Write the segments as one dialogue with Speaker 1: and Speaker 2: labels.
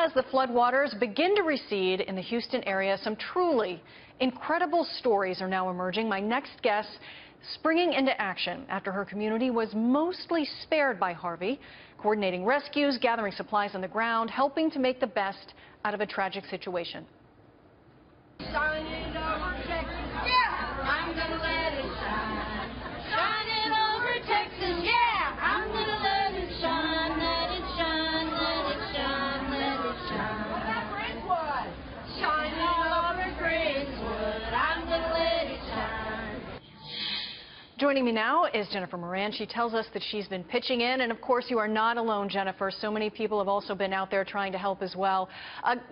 Speaker 1: as the floodwaters begin to recede in the Houston area, some truly incredible stories are now emerging. My next guest springing into action after her community was mostly spared by Harvey, coordinating rescues, gathering supplies on the ground, helping to make the best out of a tragic situation. Joining me now is Jennifer Moran. She tells us that she's been pitching in, and of course you are not alone, Jennifer. So many people have also been out there trying to help as well.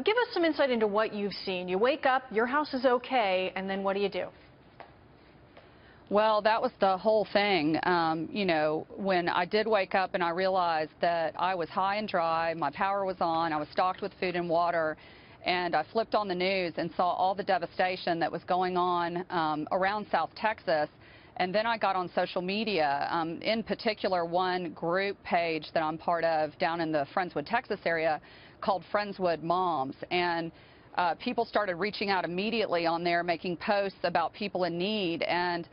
Speaker 1: Give us some insight into what you've seen. You wake up, your house is okay, and then what do you do?
Speaker 2: Well, that was the whole thing. You know, when I did wake up and I realized that I was high and dry, my power was on, I was stocked with food and water, and I flipped on the news and saw all the devastation that was going on around South Texas. And then I got on social media, in particular one group page that I'm part of down in the Friendswood, Texas area called Friendswood Moms. And people started reaching out immediately on there, making posts about people in need. And,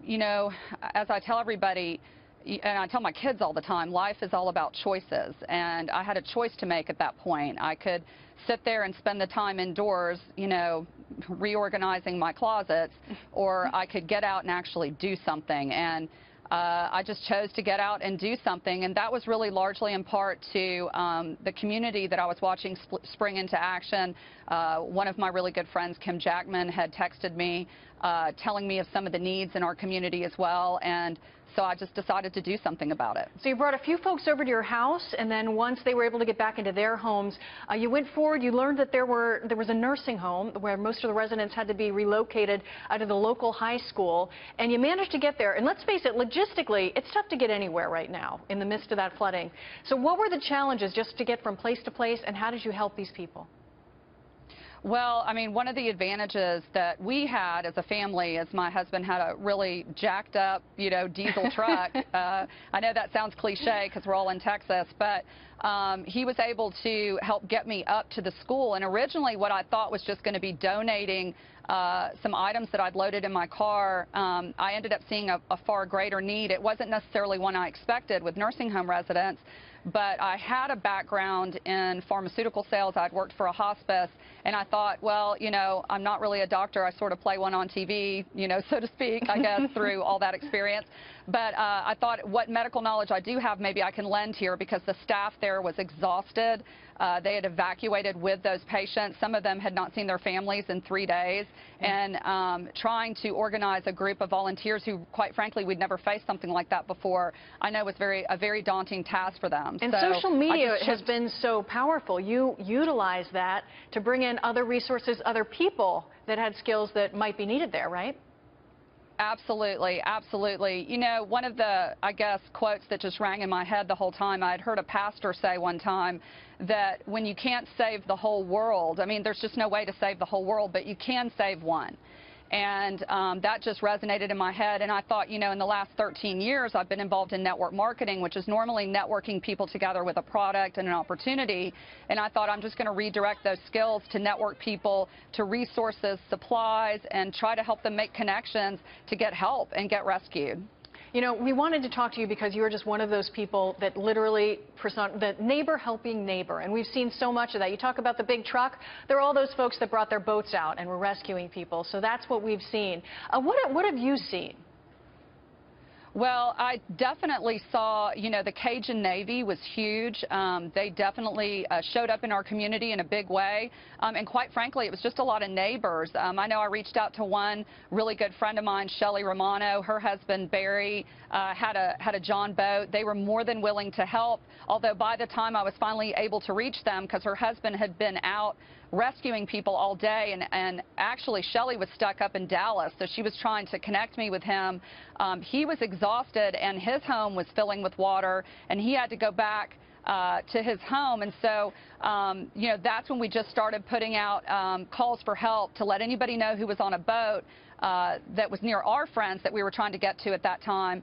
Speaker 2: you know, as I tell everybody, and I tell my kids all the time, life is all about choices. And I had a choice to make at that point. I could sit there and spend the time indoors, you know, reorganizing my closets, or I could get out and actually do something. And I just chose to get out and do something, and that was really largely in part to the community that I was watching spring into action. One of my really good friends, Kim Jackman, had texted me telling me of some of the needs in our community as well, and so I just decided to do something about it.
Speaker 1: So you brought a few folks over to your house, and then once they were able to get back into their homes, you went forward, you learned that there was a nursing home where most of the residents had to be relocated out of the local high school, and you managed to get there. And let's face it, logistically, it's tough to get anywhere right now in the midst of that flooding. So what were the challenges just to get from place to place, and how did you help these people?
Speaker 2: Well, I mean, one of the advantages that we had as a family is my husband had a really jacked up, you know, diesel truck. I know that sounds cliche because we're all in Texas, but he was able to help get me up to the school. And originally what I thought was just going to be donating some items that I'd loaded in my car. I ended up seeing a far greater need. It wasn't necessarily one I expected with nursing home residents, but I had a background in pharmaceutical sales. I'd worked for a hospice, and I thought, well, you know, I'm not really a doctor. I sort of play one on TV, you know, so to speak, I guess, through all that experience. But I thought what medical knowledge I do have, maybe I can lend here, because the staff there was exhausted. They had evacuated with those patients. Some of them had not seen their families in 3 days. And trying to organize a group of volunteers who, quite frankly, we'd never faced something like that before, I know was a very daunting task for them.
Speaker 1: And so social media has been so powerful. You utilize that to bring in other resources, other people that had skills that might be needed there, right?
Speaker 2: Absolutely, absolutely. You know, one of the, I guess, quotes that just rang in my head the whole time, I'd heard a pastor say one time that when you can't save the whole world, I mean, there's just no way to save the whole world, but you can save one. And that just resonated in my head. And I thought, you know, in the last 13 years, I've been involved in network marketing, which is normally networking people together with a product and an opportunity. And I thought I'm just going to redirect those skills to network people to resources, supplies, and try to help them make connections to get help and get rescued.
Speaker 1: You know, we wanted to talk to you because you are just one of those people that literally, the neighbor helping neighbor. And we've seen so much of that. You talk about the big truck. There are all those folks that brought their boats out and were rescuing people. So that's what we've seen. What have you seen?
Speaker 2: Well, I definitely saw, you know, the Cajun Navy was huge. They definitely showed up in our community in a big way. And quite frankly, it was just a lot of neighbors. I know I reached out to one really good friend of mine, Shelly Romano. Her husband, Barry, had a John boat. They were more than willing to help, although by the time I was finally able to reach them, because her husband had been out rescuing people all day, and actually Shelly was stuck up in Dallas, so she was trying to connect me with him. He was exhausted, and his home was filling with water, and he had to go back to his home. And so, you know, that's when we just started putting out calls for help to let anybody know who was on a boat that was near our friends that we were trying to get to at that time,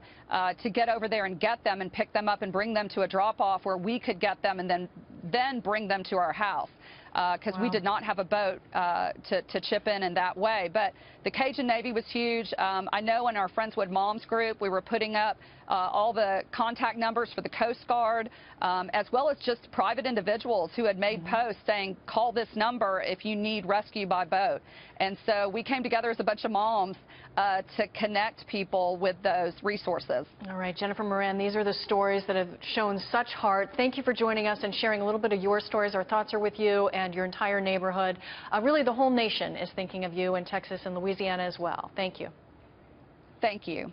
Speaker 2: to get over there and get them and pick them up and bring them to a drop-off where we could get them and then then bring them to our house, because we did not have a boat to chip in that way. But the Cajun Navy was huge. I know in our Friendswood Moms group, we were putting up all the contact numbers for the Coast Guard, as well as just private individuals who had made posts saying, call this number if you need rescue by boat. And so we came together as a bunch of moms to connect people with those resources.
Speaker 1: All right, Jennifer Moran, these are the stories that have shown such heart. Thank you for joining us and sharing a little bit of your stories. Our thoughts are with you and your entire neighborhood. Really, the whole nation is thinking of you in Texas and Louisiana as well. Thank you.
Speaker 2: Thank you.